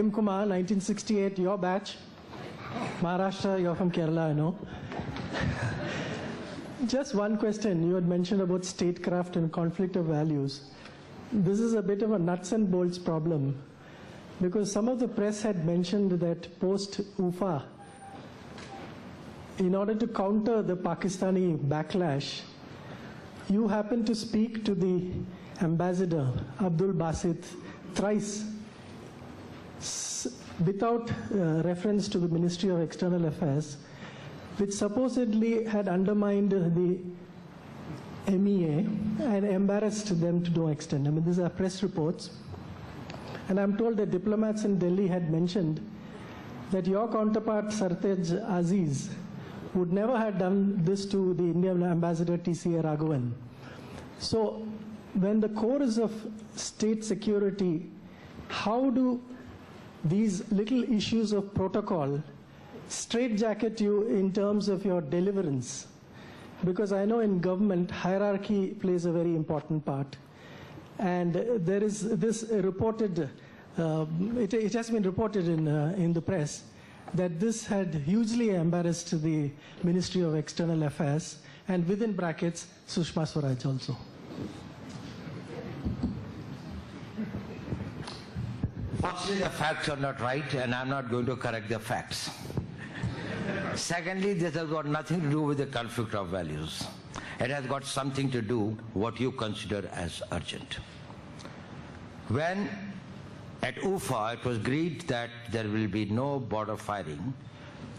Prem Kumar, 1968, your batch. Maharashtra, you're from Kerala, I know. Just one question. You had mentioned about statecraft and conflict of values. This is a bit of a nuts and bolts problem, because some of the press had mentioned that post-UFA, in order to counter the Pakistani backlash, you happened to speak to the ambassador, Abdul Basit, thrice, without reference to the Ministry of External Affairs, which supposedly had undermined the MEA and embarrassed them to no extent. I mean, these are press reports. And I'm told that diplomats in Delhi had mentioned that your counterpart, Sartaj Aziz, would never have done this to the Indian ambassador, T.C.A. Raghavan. So, when the core is of state security, how do these little issues of protocol straitjacket you in terms of your deliverance? Because I know in government, hierarchy plays a very important part. And there is this reported, it has been reported in the press, that this had hugely embarrassed the Ministry of External Affairs, and within brackets, Sushma Swaraj also. Firstly, the facts are not right, and I'm not going to correct the facts. Secondly, this has got nothing to do with the conflict of values. It has got something to do what you consider as urgent. When at UFA it was agreed that there will be no border firing,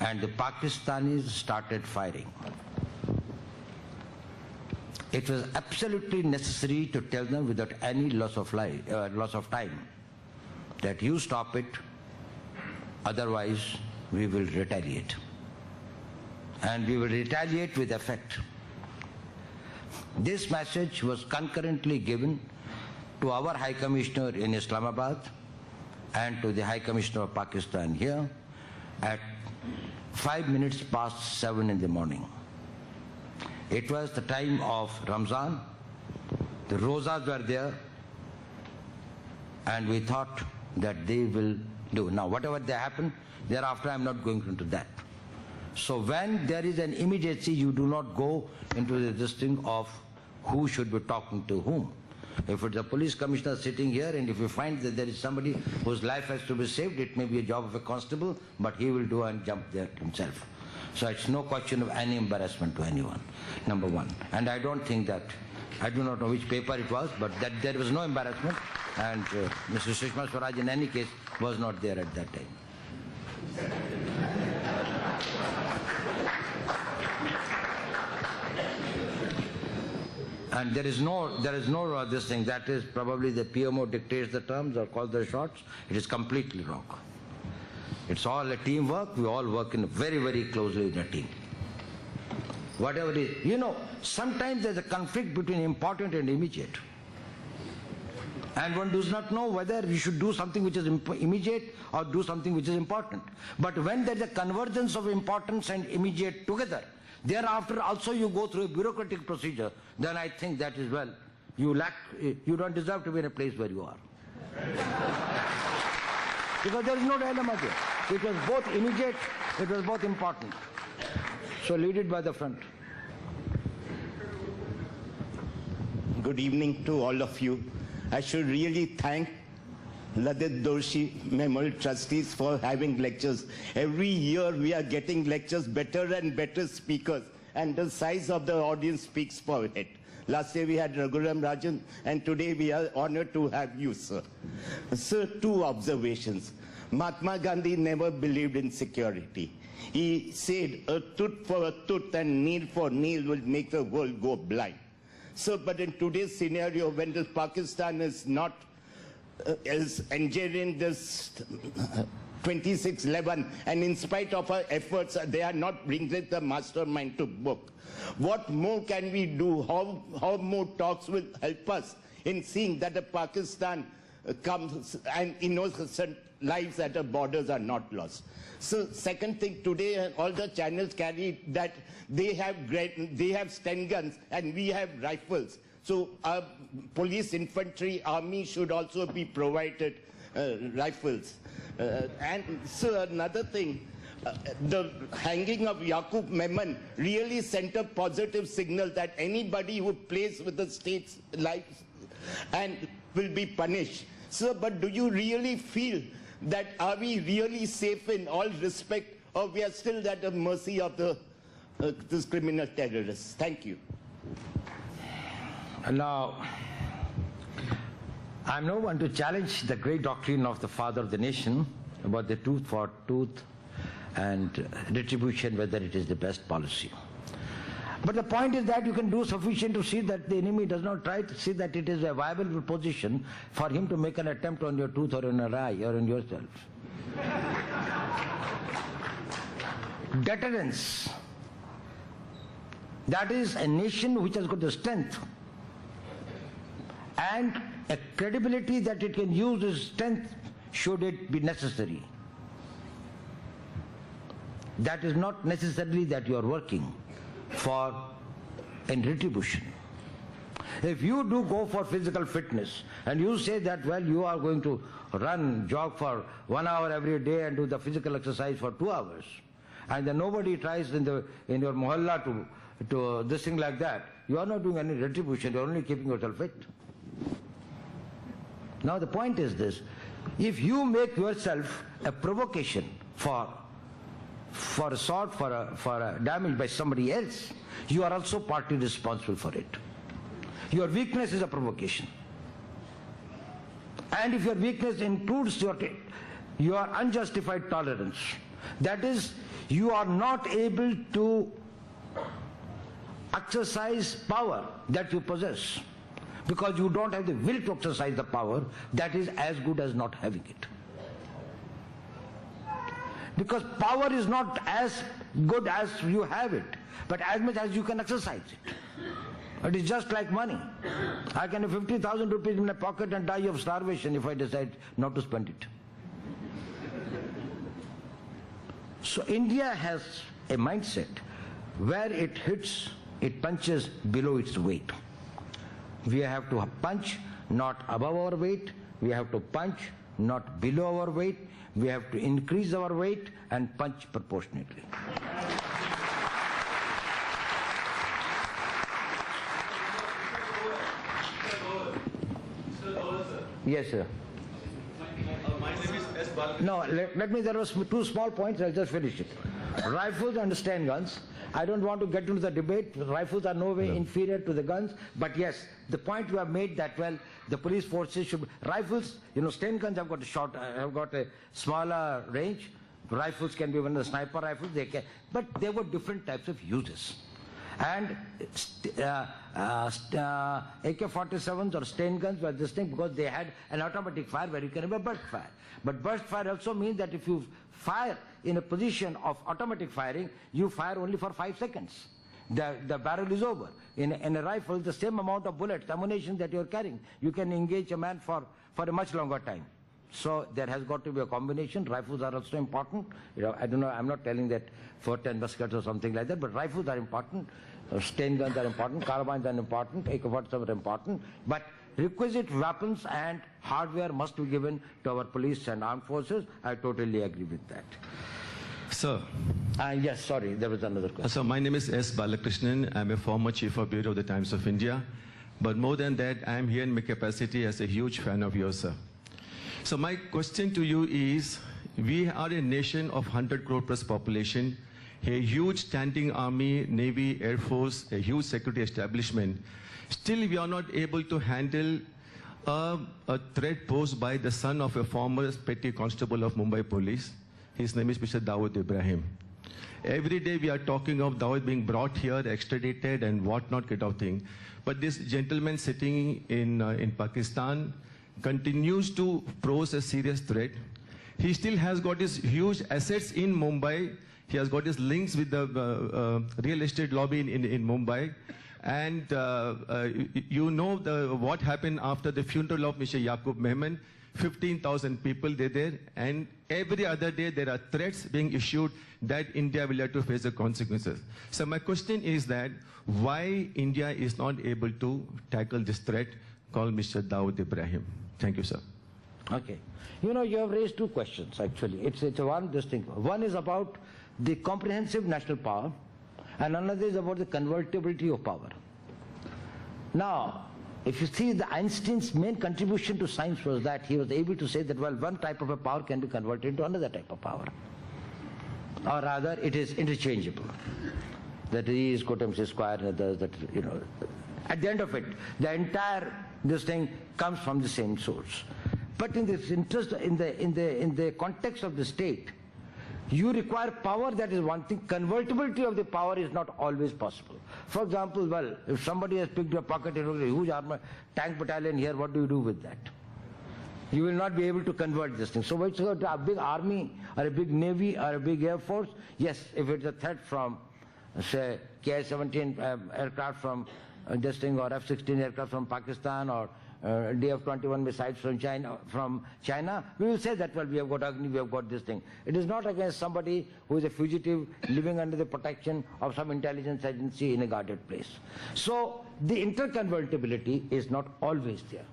and the Pakistanis started firing, it was absolutely necessary to tell them without any loss of time that you stop it, otherwise we will retaliate. And we will retaliate with effect. This message was concurrently given to our High Commissioner in Islamabad and to the High Commissioner of Pakistan here at 7:05 in the morning. It was the time of Ramzan. The Rozas were there, and we thought that they will do. Now, whatever they happen, thereafter I'm not going into that. So when there is an immediacy, you do not go into this thing of who should be talking to whom. If it's a police commissioner sitting here, and if you find that there is somebody whose life has to be saved, it may be a job of a constable, but he will do and jump there himself. So it's no question of any embarrassment to anyone, number one. And I don't think that, I do not know which paper it was, but that there was no embarrassment, and Mrs. Sushma Swaraj in any case was not there at that time. And there is no this thing, that is probably the PMO dictates the terms or calls the shots. It is completely wrong. It's all a teamwork. We all work in very, very closely in a team. Whatever it is. You know, sometimes there's a conflict between important and immediate. And one does not know whether you should do something which is immediate or do something which is important. But when there's a convergence of importance and immediate together, thereafter also you go through a bureaucratic procedure, then I think that is, well, you don't deserve to be in a place where you are. Because there is no dilemma there. It was both immediate, it was both important. So lead it by the front. Good evening to all of you. I should really thank Lalit Doshi Memorial Trustees for having lectures. Every year we are getting lectures, better and better speakers, and the size of the audience speaks for it. Last year we had Raghuram Rajan, and today we are honored to have you, sir. Sir, two observations. Mahatma Gandhi never believed in security. He said, a tooth for a tooth and nail for nail will make the world go blind. So, but in today's scenario, when Pakistan is not is engineering this 2611, and in spite of our efforts, they are not bringing the mastermind to book. What more can we do? How more talks will help us in seeing that the Pakistan comes and innocent lives at the borders are not lost? So second thing, today all the channels carry that they have Sten guns and we have rifles. So our police, infantry, army should also be provided rifles. And sir, another thing, the hanging of Yaqub Memon really sent a positive signal that anybody who plays with the state's life and will be punished. Sir, but do you really feel that are we really safe in all respect, or we are still at the mercy of this criminal terrorists? Thank you. Now, I'm no one to challenge the great doctrine of the father of the nation about the tooth for tooth and retribution, whether it is the best policy. But the point is that you can do sufficient to see that the enemy does not try to see that it is a viable position for him to make an attempt on your tooth or on your eye or on yourself. Deterrence. That is a nation which has got the strength and a credibility that it can use its strength should it be necessary. That is not necessarily that you are working for in retribution. If you do go for physical fitness and you say that, well, you are going to run, jog for 1 hour every day and do the physical exercise for 2 hours, and then nobody tries in your mohalla to this thing like that, you are not doing any retribution, you are only keeping yourself fit. Now the point is this: if you make yourself a provocation for assault, for a damage by somebody else, you are also partly responsible for it. Your weakness is a provocation. And if your weakness includes your unjustified tolerance, that is, you are not able to exercise power that you possess because you don't have the will to exercise the power, that is as good as not having it. Because power is not as good as you have it, but as much as you can exercise it. It is just like money. I can have 50,000 rupees in my pocket and die of starvation if I decide not to spend it. So India has a mindset where it punches below its weight. We have to punch not above our weight, we have to punch not below our weight, we have to increase our weight and punch proportionately. Yes, sir. My name is S. Balakrishnan. No, let me, there was 2 small points, I'll just finish it. Rifles and stand guns. I don't want to get into the debate. Rifles are no way inferior to the guns. But yes, the point you have made that, well, the police forces should... Rifles, stand guns have got a smaller range. Rifles can be one of the sniper rifles. They can, but there were different types of uses. And AK-47s or stand guns were distinct because they had an automatic fire where you can have a burst fire. But burst fire also means that if you fire in a position of automatic firing, you fire only for 5 seconds. The barrel is over. In a rifle, the same amount of bullets, ammunition that you are carrying, you can engage a man for a much longer time. So there has got to be a combination. Rifles are also important. I don't know, I'm not telling that 410 muskets or something like that, but rifles are important. Stand guns are important, carbines are important, AK-47 are important, but requisite weapons and hardware must be given to our police and armed forces. I totally agree with that. Sir. Yes, sorry, there was another question. So my name is S. Balakrishnan. I'm a former Chief of Bureau of the Times of India. But more than that, I'm here in my capacity as a huge fan of yours, sir. So my question to you is, we are a nation of 100 crore plus population, a huge standing army, navy, air force, a huge security establishment. Still, we are not able to handle a threat posed by the son of a former petty constable of Mumbai police. His name is Mr. Dawood Ibrahim. Every day we are talking of Dawood being brought here, extradited and whatnot kind of thing. But this gentleman sitting in Pakistan continues to pose a serious threat. He still has got his huge assets in Mumbai. He has got his links with the real estate lobby in Mumbai. And what happened after the funeral of Mr. Yaqub Memon. 15,000 people there, and every other day there are threats being issued that India will have to face the consequences. So my question is that why India is not able to tackle this threat called Mr. Dawood Ibrahim? Thank you, sir. Okay. You know, you have raised two questions, actually. It's one distinct. One is about the comprehensive national power, and another is about the convertibility of power. Now, if you see, the Einstein's main contribution to science was that he was able to say that, well, one type of a power can be converted into another type of power. Or rather, it is interchangeable. That E is equal to MC square, and that, you know, at the end of it, the entire, this thing comes from the same source. But in this interest, in the context of the state, you require power, that is one thing. Convertibility of the power is not always possible. For example, well, if somebody has picked your pocket, you know, a huge armor tank battalion here, what do you do with that? You will not be able to convert this thing. So when it's a big army or a big navy or a big air force, yes, if it's a threat from, say, Ki-17 aircraft from this thing, or F-16 aircraft from Pakistan, or DF-21 missiles from China, we will say that, well, we have got Agni, we have got this thing. It is not against somebody who is a fugitive living under the protection of some intelligence agency in a guarded place. So the interconvertibility is not always there.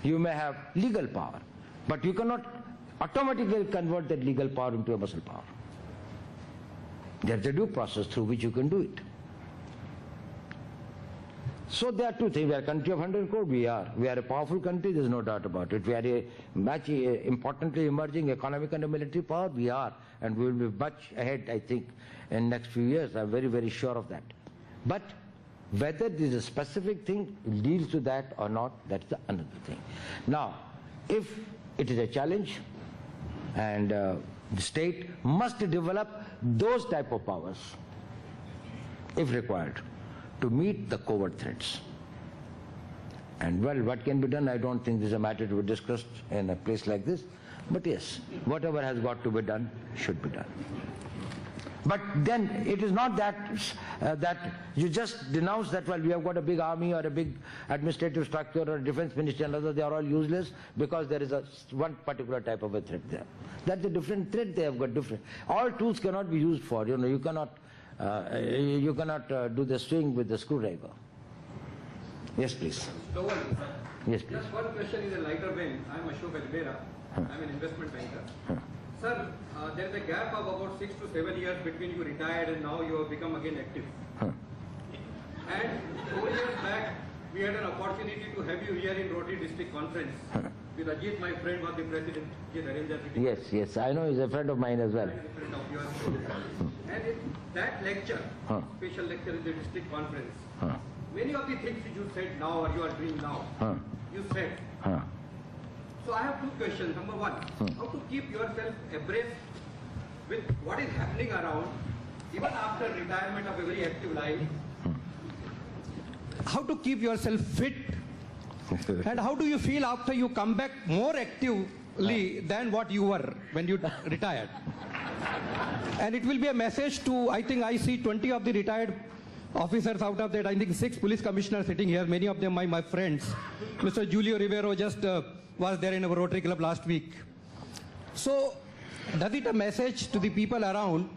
You may have legal power, but you cannot automatically convert that legal power into a muscle power. There's a due process through which you can do it. So there are two things. We are a country of 100 crore. We are a powerful country. There's no doubt about it. We are a much importantly emerging economic and military power. We are, and we will be much ahead, I think, in next few years. I'm very, very sure of that. But whether this is a specific thing leads to that or not, that's another thing. Now, if it is a challenge, and the state must develop those type of powers, if required, to meet the covert threats. And well, what can be done, I don't think this is a matter to be discussed in a place like this. But yes, whatever has got to be done should be done. But then it is not that that you just denounce that, well, we have got a big army or a big administrative structure or a defense ministry and others, they are all useless because there is one particular type of a threat there. That's a different threat, they have got different. All tools cannot be used for, you know, you cannot do the string with the screwdriver. Yes, please. Yes, please. Just one question in a lighter vein. I am Ashok Ajmera. I am an investment banker. Sir, there is a gap of about 6 to 7 years between you retired and now you have become again active. And 4 years back, we had an opportunity to have you here in Rotary District Conference. With Ajit, my friend, was the president. Yes, yes, I know, he's a friend of mine as well. Friend of yours. And in that lecture, special lecture in the district conference, many of the things which you said now or you are doing now, you said. So I have two questions. Number one, how to keep yourself abreast with what is happening around, even after retirement of a very active life. How to keep yourself fit, and how do you feel after you come back more actively than what you were when you retired? And it will be a message to, I think I see 20 of the retired officers out of that, I think 6 police commissioners sitting here, many of them my friends. Mr. Julio Rivero just was there in our Rotary Club last week. So, does it a message to the people around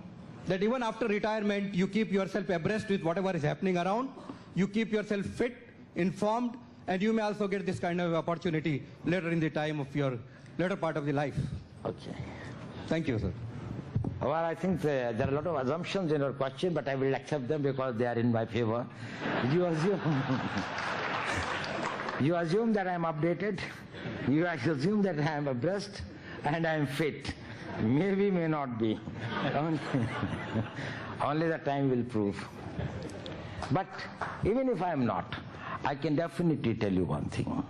that even after retirement, you keep yourself abreast with whatever is happening around, you keep yourself fit, informed, and you may also get this kind of opportunity later in the time of your later part of the life. Okay. Thank you, sir. Well, I think there are a lot of assumptions in your question, but I will accept them because they are in my favor. You assume that I am updated, you assume that I am abreast, and I am fit. Maybe, may not be. Only the time will prove. But even if I am not, I can definitely tell you one thing.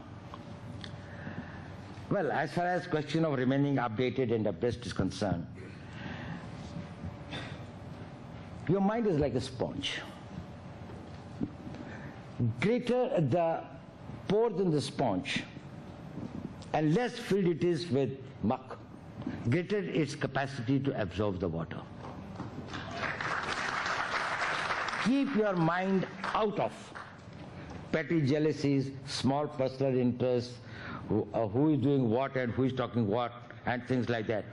Well, as far as question of remaining updated and abreast is concerned, your mind is like a sponge. Greater the pores in the sponge and less filled it is with muck, greater its capacity to absorb the water. Keep your mind out of petty jealousies, small personal interests, who is doing what and who is talking what, and things like that.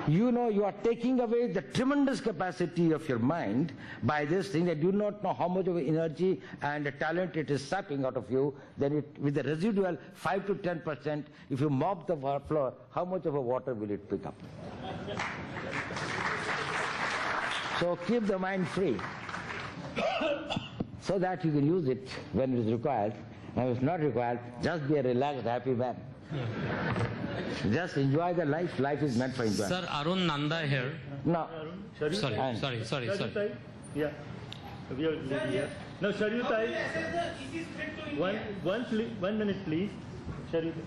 You know, you are taking away the tremendous capacity of your mind by this thing that you do not know how much of energy and talent it is sapping out of you. Then it, with the residual 5 to 10%, if you mop the floor, how much of a water will it pick up? So keep the mind free so that you can use it when it is required. And if it's not required, just be a relaxed, happy man. Just enjoy the life. Life is meant for enjoyment. Sir, Arun Nanda here. No. Sorry. Yeah. We are here. Now, Sharyutai. 1 minute, please. Sharyutai.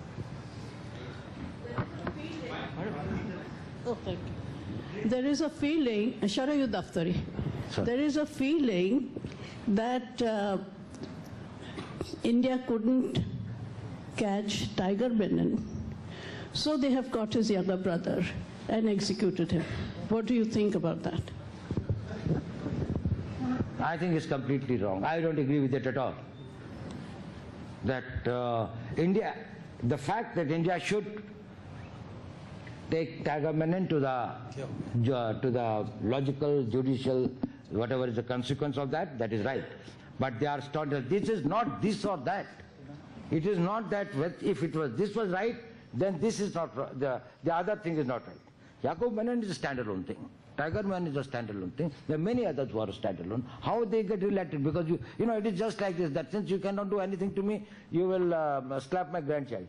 Oh, thank you. There is a feeling, Sharayu Daftari, there is a feeling that India couldn't catch Tiger Benin, so they have caught his younger brother and executed him. What do you think about that? I think it's completely wrong. I don't agree with it at all. That the fact that India should take Tiger Benin to the logical, judicial, whatever is the consequence of that, that is right. But they are started. This is not this or that. It is not that if this was right, then this is not right. The other thing is not right. Yaqub Menon is a standalone thing. Tiger Man is a standalone thing. There are many others who are standalone. How they get related? Because you know it is just like this. That since you cannot do anything to me, you will slap my grandchild.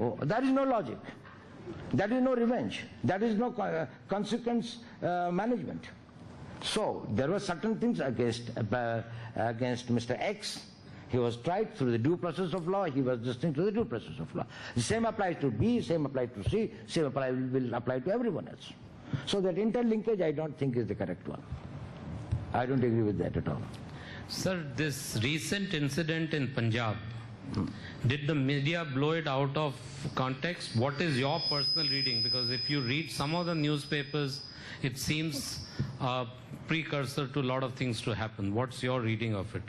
Oh, that is no logic. That is no revenge. That is no consequence management. So there were certain things against Mr. X. He was tried through the due process of law. He was destined to the due process of law. The same applies to B, same applies to C, same will apply to everyone else. So that interlinkage I don't think is the correct one. I don't agree with that at all. Sir, this recent incident in Punjab, did the media blow it out of context? What is your personal reading? Because if you read some of the newspapers, it seems a precursor to a lot of things to happen. What's your reading of it?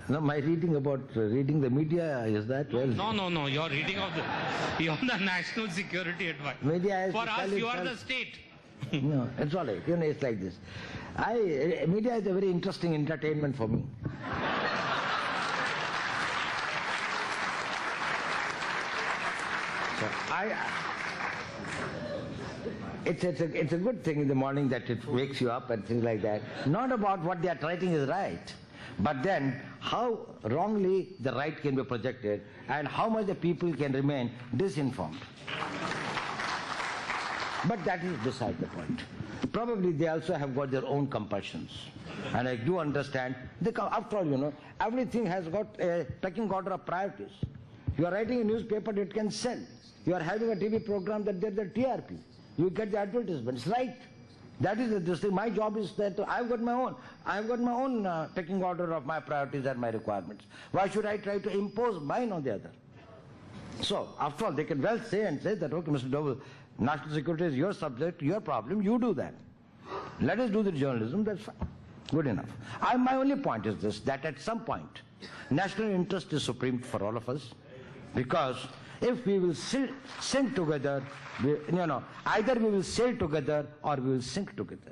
No, my reading about reading the media is that well. No. You're reading of you're the National Security Advisor. Media For us, you are the state. No, it's all right. You know, it's like this. Media is a very interesting entertainment for me. So it's a good thing in the morning that it wakes you up and things like that. Not about what they are writing is right, but then how wrongly the right can be projected and how much the people can remain disinformed. But that is beside the point. Probably they also have got their own compulsions. And I do understand, after all, you know, everything has got a pecking order of priorities. You are writing a newspaper that can sell. You are having a TV program that gets the TRP. You get the advertisements, right? That is the thing. My job is that I've got my own pecking order of my priorities and my requirements. Why should I try to impose mine on the other? So, after all, they can well say that, okay, Mr. Doval, national security is your subject, your problem, you do that. Let us do the journalism, that's fine. Good enough. My only point is this, that at some point, national interest is supreme for all of us, because if we will sink together, either we will sail together or we will sink together.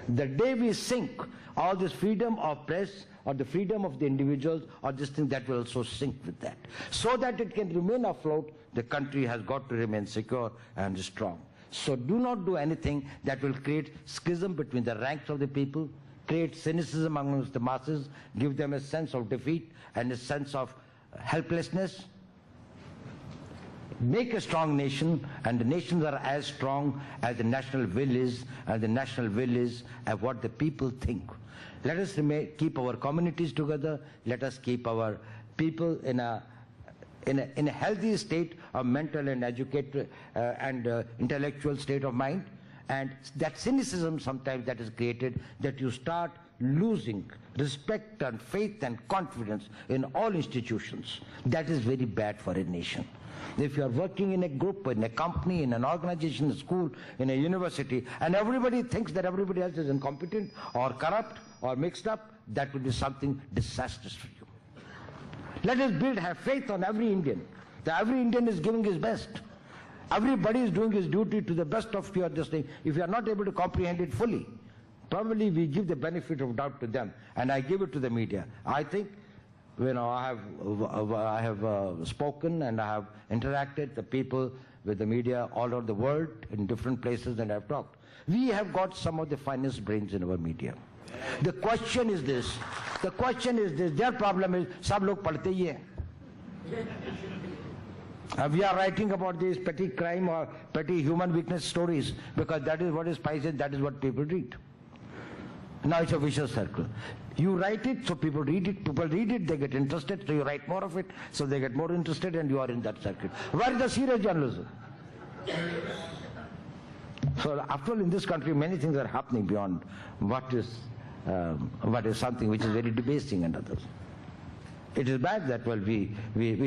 The day we sink, all this freedom of press or the freedom of the individuals or this thing, that will also sink with that. So that it can remain afloat, the country has got to remain secure and strong. So do not do anything that will create schism between the ranks of the people, create cynicism amongst the masses, give them a sense of defeat and a sense of helplessness. Make a strong nation, and the nations are as strong as the national will is, and the national will is what the people think. Let us keep our communities together. Let us keep our people in a healthy state of mental and educated and intellectual state of mind. And that cynicism sometimes that is created, that you start losing respect and faith and confidence in all institutions. That is very bad for a nation. If you are working in a group, in a company, in an organization, in a school, in a university, and everybody thinks that everybody else is incompetent or corrupt or mixed up, that would be something disastrous for you. Let us have faith on every Indian. That every Indian is giving his best. Everybody is doing his duty to the best of your this thing. If you are not able to comprehend it fully, probably we give the benefit of doubt to them, and I give it to the media. I think, I have spoken and I have interacted the people with the media all over the world in different places, and I have talked. We have got some of the finest brains in our media. The question is this. Their problem is, sab log padhte hi hai. We are writing about these petty crime or petty human weakness stories because that is what is spicy, that is what people read. Now it's a vicious circle. You write it, so people read it, they get interested, so you write more of it, so they get more interested, and you are in that circle. Where is the serious journalism? So after all, in this country, many things are happening beyond what is something which is very debasing and others. It is bad that, we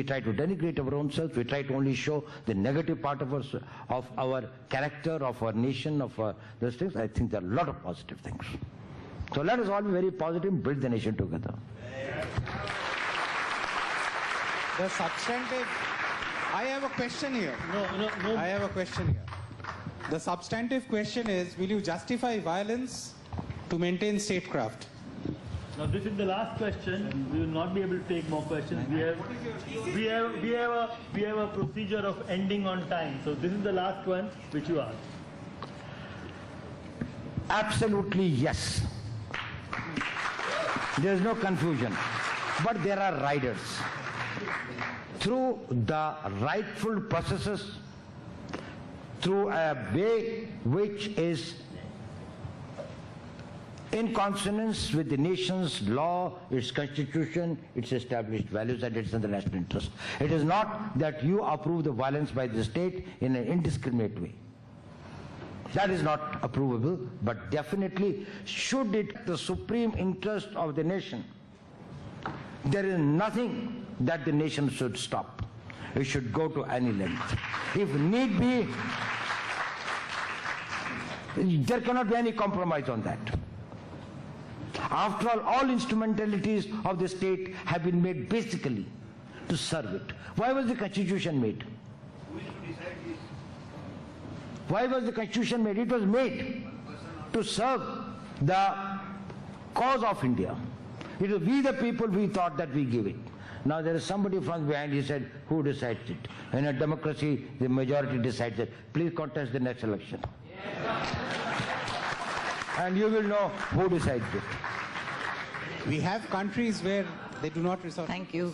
try to denigrate our own self, we try to only show the negative part of our character, of our nation, of those things. I think there are a lot of positive things. So let us all be very positive and build the nation together. The substantive, I have a question here. No. I have a question here. The substantive question is, will you justify violence to maintain statecraft? Now this is the last question. We will not be able to take more questions. We have a procedure of ending on time. So this is the last one which you asked. Absolutely yes. There is no confusion. But there are riders. Through the rightful processes, through a way which is in consonance with the nation's law, its constitution, its established values, and its international interest. It is not that you approve the violence by the state in an indiscriminate way. That is not approvable, but definitely should it the supreme interest of the nation, there is nothing that the nation should stop. It should go to any length. If need be, there cannot be any compromise on that. After all instrumentalities of the state have been made basically to serve it. Why was the Constitution made? Why was the Constitution made? It was made to serve the cause of India. It was we the people, we thought that we give it. Now there is somebody from behind, he said, who decides it? In a democracy, the majority decides it. Please contest the next election. And you will know who decides it. We have countries where they do not resort. Thank you.